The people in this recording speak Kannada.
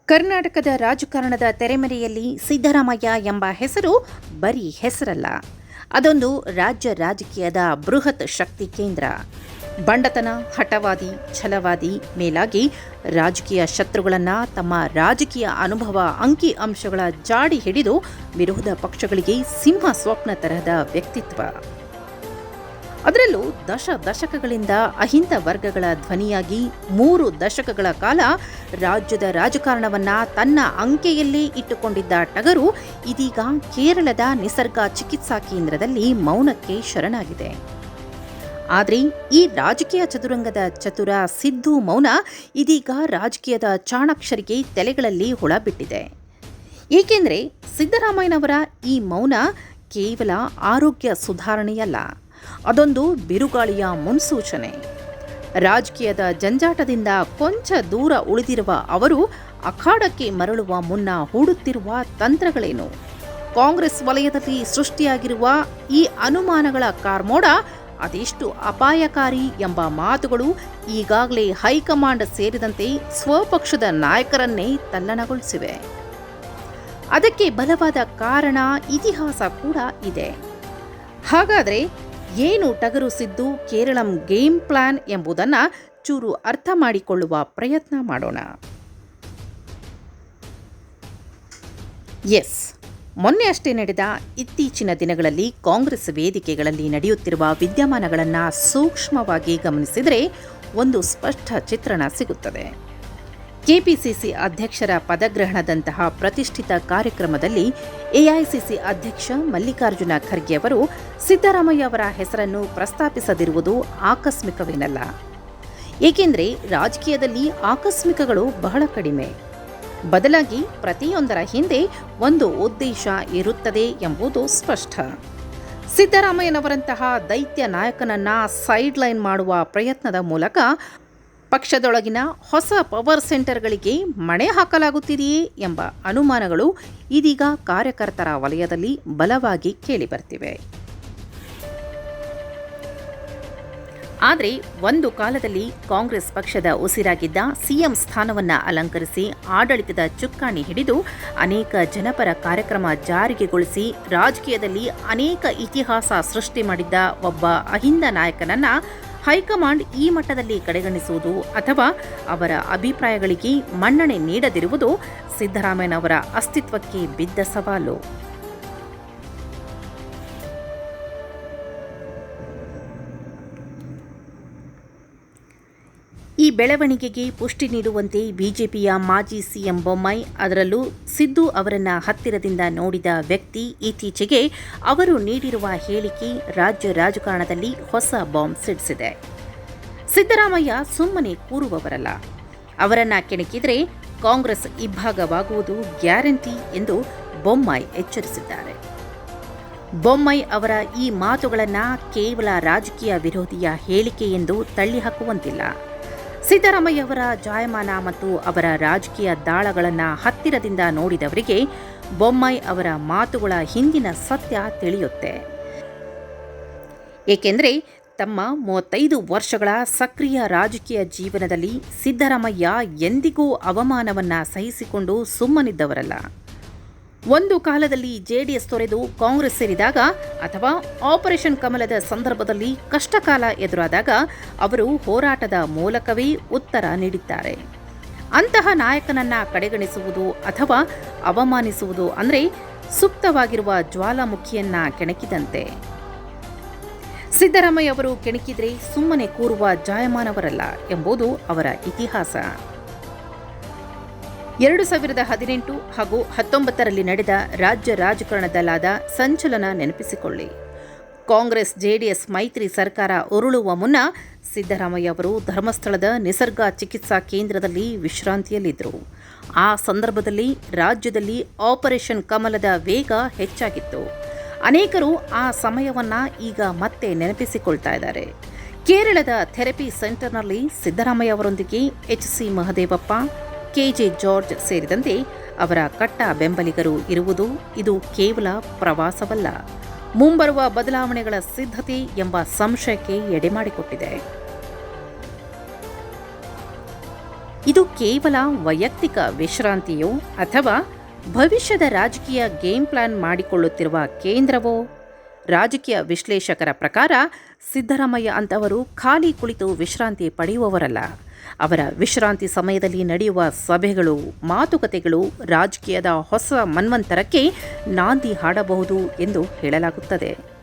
ಕರ್ನಾಟಕದ ರಾಜಕಾರಣದ ತೆರೆಮರೆಯಲ್ಲಿ ಸಿದ್ದರಾಮಯ್ಯ ಎಂಬ ಹೆಸರು ಬರೀ ಹೆಸರಲ್ಲ, ಅದೊಂದು ರಾಜ್ಯ ರಾಜಕೀಯದ ಬೃಹತ್ ಶಕ್ತಿ ಕೇಂದ್ರ. ಬಂಡತನ, ಹಠವಾದಿ, ಛಲವಾದಿ, ಮೇಲಾಗಿ ರಾಜಕೀಯ ಶತ್ರುಗಳನ್ನು ತಮ್ಮ ರಾಜಕೀಯ ಅನುಭವ, ಅಂಕಿ ಅಂಶಗಳ ಜಾಡಿ ಹಿಡಿದು ವಿರೋಧ ಪಕ್ಷಗಳಿಗೆ ಸಿಂಹ ಸ್ವಪ್ನ ತರಹದ ವ್ಯಕ್ತಿತ್ವ. ಅದರಲ್ಲೂ ದಶಕಗಳಿಂದ ಅಹಿಂದ ವರ್ಗಗಳ ಧ್ವನಿಯಾಗಿ 3 ದಶಕಗಳ ಕಾಲ ರಾಜ್ಯದ ರಾಜಕಾರಣವನ್ನು ತನ್ನ ಅಂಕೆಯಲ್ಲೇ ಇಟ್ಟುಕೊಂಡಿದ್ದ ಟಗರು ಇದೀಗ ಕೇರಳದ ನಿಸರ್ಗ ಚಿಕಿತ್ಸಾ ಕೇಂದ್ರದಲ್ಲಿ ಮೌನಕ್ಕೆ ಶರಣಾಗಿದೆ. ಆದರೆ ಈ ರಾಜಕೀಯ ಚದುರಂಗದ ಚತುರ ಸಿದ್ದು ಮೌನ ಇದೀಗ ರಾಜಕೀಯದ ಚಾಣಾಕ್ಷರಿಗೆ ತಲೆಗಳಲ್ಲಿ ಹುಳ ಬಿಟ್ಟಿದೆ. ಏಕೆಂದರೆ ಸಿದ್ದರಾಮಯ್ಯನವರ ಈ ಮೌನ ಕೇವಲ ಆರೋಗ್ಯ ಸುಧಾರಣೆಯಲ್ಲ, ಅದೊಂದು ಬಿರುಗಾಳಿಯ ಮುನ್ಸೂಚನೆ. ರಾಜಕೀಯದ ಜಂಜಾಟದಿಂದ ಕೊಂಚ ದೂರ ಉಳಿದಿರುವ ಅವರು ಅಖಾಡಕ್ಕೆ ಮರಳುವ ಮುನ್ನ ಹೂಡುತ್ತಿರುವ ತಂತ್ರಗಳೇನು? ಕಾಂಗ್ರೆಸ್ ವಲಯದಲ್ಲಿ ಸೃಷ್ಟಿಯಾಗಿರುವ ಈ ಅನುಮಾನಗಳ ಕಾರ್ಮೋಡ ಅದೆಷ್ಟು ಅಪಾಯಕಾರಿ ಎಂಬ ಮಾತುಗಳು ಈಗಾಗಲೇ ಹೈಕಮಾಂಡ್ ಸೇರಿದಂತೆ ಸ್ವಪಕ್ಷದ ನಾಯಕರನ್ನೇ ತಲ್ಲಣಗೊಳಿಸಿವೆ. ಅದಕ್ಕೆ ಬಲವಾದ ಕಾರಣ, ಇತಿಹಾಸ ಕೂಡ ಇದೆ. ಹಾಗಾದರೆ ಏನು ಟಗರು ಸಿದ್ದು ಕೇರಳಂ ಗೇಮ್ ಪ್ಲಾನ್ ಎಂಬುದನ್ನು ಚೂರು ಅರ್ಥ ಮಾಡಿಕೊಳ್ಳುವ ಪ್ರಯತ್ನ ಮಾಡೋಣ. ಮೊನ್ನೆ ಅಷ್ಟೇ ನಡೆದ ಇತ್ತೀಚಿನ ದಿನಗಳಲ್ಲಿ ಕಾಂಗ್ರೆಸ್ ವೇದಿಕೆಗಳಲ್ಲಿ ನಡೆಯುತ್ತಿರುವ ವಿದ್ಯಮಾನಗಳನ್ನು ಸೂಕ್ಷ್ಮವಾಗಿ ಗಮನಿಸಿದರೆ ಒಂದು ಸ್ಪಷ್ಟ ಚಿತ್ರಣ ಸಿಗುತ್ತದೆ. ಕೆಪಿಸಿಸಿ ಅಧ್ಯಕ್ಷರ ಪದಗ್ರಹಣದಂತಹ ಪ್ರತಿಷ್ಠಿತ ಕಾರ್ಯಕ್ರಮದಲ್ಲಿ ಎಐಸಿಸಿ ಅಧ್ಯಕ್ಷ ಮಲ್ಲಿಕಾರ್ಜುನ ಖರ್ಗೆ ಅವರು ಸಿದ್ದರಾಮಯ್ಯ ಅವರ ಹೆಸರನ್ನು ಪ್ರಸ್ತಾಪಿಸದಿರುವುದು ಆಕಸ್ಮಿಕವೇನಲ್ಲ. ಏಕೆಂದರೆ ರಾಜಕೀಯದಲ್ಲಿ ಆಕಸ್ಮಿಕಗಳು ಬಹಳ ಕಡಿಮೆ. ಬದಲಾಗಿ ಪ್ರತಿಯೊಂದರ ಹಿಂದೆ ಒಂದು ಉದ್ದೇಶ ಇರುತ್ತದೆ ಎಂಬುದು ಸ್ಪಷ್ಟ. ಸಿದ್ದರಾಮಯ್ಯನವರಂತಹ ದೈತ್ಯ ನಾಯಕನನ್ನ ಸೈಡ್ಲೈನ್ ಮಾಡುವ ಪ್ರಯತ್ನದ ಮೂಲಕ ಪಕ್ಷದೊಳಗಿನ ಹೊಸ ಪವರ್ ಸೆಂಟರ್ಗಳಿಗೆ ಮಣೆ ಹಾಕಲಾಗುತ್ತಿದೆಯೇ ಎಂಬ ಅನುಮಾನಗಳು ಇದೀಗ ಕಾರ್ಯಕರ್ತರ ವಲಯದಲ್ಲಿ ಬಲವಾಗಿ ಕೇಳಿಬರ್ತಿವೆ. ಆದರೆ ಒಂದು ಕಾಲದಲ್ಲಿ ಕಾಂಗ್ರೆಸ್ ಪಕ್ಷದ ಉಸಿರಾಗಿದ್ದ ಸಿಎಂ ಸ್ಥಾನವನ್ನು ಅಲಂಕರಿಸಿ ಆಡಳಿತದ ಚುಕ್ಕಾಣಿ ಹಿಡಿದು ಅನೇಕ ಜನಪರ ಕಾರ್ಯಕ್ರಮ ಜಾರಿಗೆಗೊಳಿಸಿ ರಾಜಕೀಯದಲ್ಲಿ ಅನೇಕ ಇತಿಹಾಸ ಸೃಷ್ಟಿ ಮಾಡಿದ್ದ ಒಬ್ಬ ಅಹಿಂದ ನಾಯಕನನ್ನ ಹೈಕಮಾಂಡ್ ಈ ಮಟ್ಟದಲ್ಲಿ ಕಡೆಗಣಿಸುವುದು ಅಥವಾ ಅವರ ಅಭಿಪ್ರಾಯಗಳಿಗೆ ಮನ್ನಣೆ ನೀಡದಿರುವುದು ಸಿದ್ದರಾಮಯ್ಯನವರ ಅಸ್ತಿತ್ವಕ್ಕೆ ಬಿದ್ದ ಸವಾಲು. ಈ ಬೆಳವಣಿಗೆಗೆ ಪುಷ್ಟಿ ನೀಡುವಂತೆ ಬಿಜೆಪಿಯ ಮಾಜಿ ಸಿಎಂ ಬೊಮ್ಮಾಯಿ, ಅದರಲ್ಲೂ ಸಿದ್ದು ಅವರನ್ನು ಹತ್ತಿರದಿಂದ ನೋಡಿದ ವ್ಯಕ್ತಿ, ಇತ್ತೀಚೆಗೆ ಅವರು ನೀಡಿರುವ ಹೇಳಿಕೆ ರಾಜ್ಯ ರಾಜಕಾರಣದಲ್ಲಿ ಹೊಸ ಬಾಂಬ್ ಸಿಡಿಸಿದೆ. ಸಿದ್ದರಾಮಯ್ಯ ಸುಮ್ಮನೆ ಕೂರುವವರಲ್ಲ, ಅವರನ್ನು ಕೆಣಕಿದರೆ ಕಾಂಗ್ರೆಸ್ ಇಬ್ಬಾಗವಾಗುವುದು ಗ್ಯಾರಂಟಿ ಎಂದು ಬೊಮ್ಮಾಯಿ ಎಚ್ಚರಿಸಿದ್ದಾರೆ. ಬೊಮ್ಮಾಯಿ ಅವರ ಈ ಮಾತುಗಳನ್ನು ಕೇವಲ ರಾಜಕೀಯ ವಿರೋಧಿಯ ಹೇಳಿಕೆ ಎಂದು ತಳ್ಳಿಹಾಕುವಂತಿಲ್ಲ. ಸಿದ್ದರಾಮಯ್ಯ ಅವರ ಜಾಯಮಾನ ಮತ್ತು ಅವರ ರಾಜಕೀಯ ದಾಳಗಳನ್ನು ಹತ್ತಿರದಿಂದ ನೋಡಿದವರಿಗೆ ಬೊಮ್ಮಾಯಿ ಅವರ ಮಾತುಗಳ ಹಿಂದಿನ ಸತ್ಯ ತಿಳಿಯುತ್ತೆ. ಏಕೆಂದರೆ ತಮ್ಮ 35 ವರ್ಷಗಳ ಸಕ್ರಿಯ ರಾಜಕೀಯ ಜೀವನದಲ್ಲಿ ಸಿದ್ದರಾಮಯ್ಯ ಎಂದಿಗೂ ಅವಮಾನವನ್ನು ಸಹಿಸಿಕೊಂಡು ಸುಮ್ಮನಿದ್ದವರಲ್ಲ. ಒಂದು ಕಾಲದಲ್ಲಿ ಜೆಡಿಎಸ್ ತೊರೆದು ಕಾಂಗ್ರೆಸ್ ಸೇರಿದಾಗ ಅಥವಾ ಆಪರೇಷನ್ ಕಮಲದ ಸಂದರ್ಭದಲ್ಲಿ ಕಷ್ಟಕಾಲ ಎದುರಾದಾಗ ಅವರು ಹೋರಾಟದ ಮೂಲಕವೇ ಉತ್ತರ ನೀಡಿದ್ದಾರೆ. ಅಂತಹ ನಾಯಕನನ್ನ ಕಡೆಗಣಿಸುವುದು ಅಥವಾ ಅವಮಾನಿಸುವುದು ಅಂದರೆ ಸುಪ್ತವಾಗಿರುವ ಜ್ವಾಲಾಮುಖಿಯನ್ನ ಕೆಣಕಿದಂತೆ. ಸಿದ್ದರಾಮಯ್ಯ ಅವರು ಕೆಣಕಿದ್ರೆ ಸುಮ್ಮನೆ ಕೂರುವ ಜಾಯಮಾನವರಲ್ಲ ಎಂಬುದು ಅವರ ಇತಿಹಾಸ. 2018 ಹಾಗೂ 19ರಲ್ಲಿ ನಡೆದ ರಾಜ್ಯ ರಾಜಕಾರಣದಲ್ಲಾದ ಸಂಚಲನ ನೆನಪಿಸಿಕೊಳ್ಳಿ. ಕಾಂಗ್ರೆಸ್ ಜೆಡಿಎಸ್ ಮೈತ್ರಿ ಸರ್ಕಾರ ಉರುಳುವ ಮುನ್ನ ಸಿದ್ದರಾಮಯ್ಯ ಅವರು ಧರ್ಮಸ್ಥಳದ ನಿಸರ್ಗ ಚಿಕಿತ್ಸಾ ಕೇಂದ್ರದಲ್ಲಿ ವಿಶ್ರಾಂತಿಯಲ್ಲಿದ್ದರು. ಆ ಸಂದರ್ಭದಲ್ಲಿ ರಾಜ್ಯದಲ್ಲಿ ಆಪರೇಷನ್ ಕಮಲದ ವೇಗ ಹೆಚ್ಚಾಗಿತ್ತು. ಅನೇಕರು ಆ ಸಮಯವನ್ನು ಈಗ ಮತ್ತೆ ನೆನಪಿಸಿಕೊಳ್ತಾ ಇದ್ದಾರೆ. ಕೇರಳದ ಥೆರಪಿ ಸೆಂಟರ್ನಲ್ಲಿ ಸಿದ್ದರಾಮಯ್ಯ ಅವರೊಂದಿಗೆ ಎಚ್.ಸಿ. ಮಹದೇವಪ್ಪ, ಕೆ.ಜೆ. ಜಾರ್ಜ್ ಸೇರಿದಂತೆ ಅವರ ಕಟ್ಟ ಬೆಂಬಲಿಗರು ಇರುವುದು ಇದು ಕೇವಲ ಪ್ರವಾಸವಲ್ಲ, ಮುಂಬರುವ ಬದಲಾವಣೆಗಳ ಸಿದ್ಧತೆ ಎಂಬ ಸಂಶಯಕ್ಕೆ ಎಡೆಮಾಡಿಕೊಟ್ಟಿದೆ. ಇದು ಕೇವಲ ವೈಯಕ್ತಿಕ ವಿಶ್ರಾಂತಿಯೋ ಅಥವಾ ಭವಿಷ್ಯದ ರಾಜಕೀಯ ಗೇಮ್ ಪ್ಲಾನ್ ಮಾಡಿಕೊಳ್ಳುತ್ತಿರುವ ಕೇಂದ್ರವೋ? ರಾಜಕೀಯ ವಿಶ್ಲೇಷಕರ ಪ್ರಕಾರ ಸಿದ್ದರಾಮಯ್ಯ ಅಂತವರು ಖಾಲಿ ಕುಳಿತು ವಿಶ್ರಾಂತಿ ಪಡೆಯುವವರಲ್ಲ. ಅವರ ವಿಶ್ರಾಂತಿ ಸಮಯದಲ್ಲಿ ನಡೆಯುವ ಸಭೆಗಳು, ಮಾತುಕತೆಗಳು ರಾಜಕೀಯದ ಹೊಸ ಮನ್ವಂತರಕ್ಕೆ ನಾಂದಿ ಹಾಡಬಹುದು ಎಂದು ಹೇಳಲಾಗುತ್ತದೆ.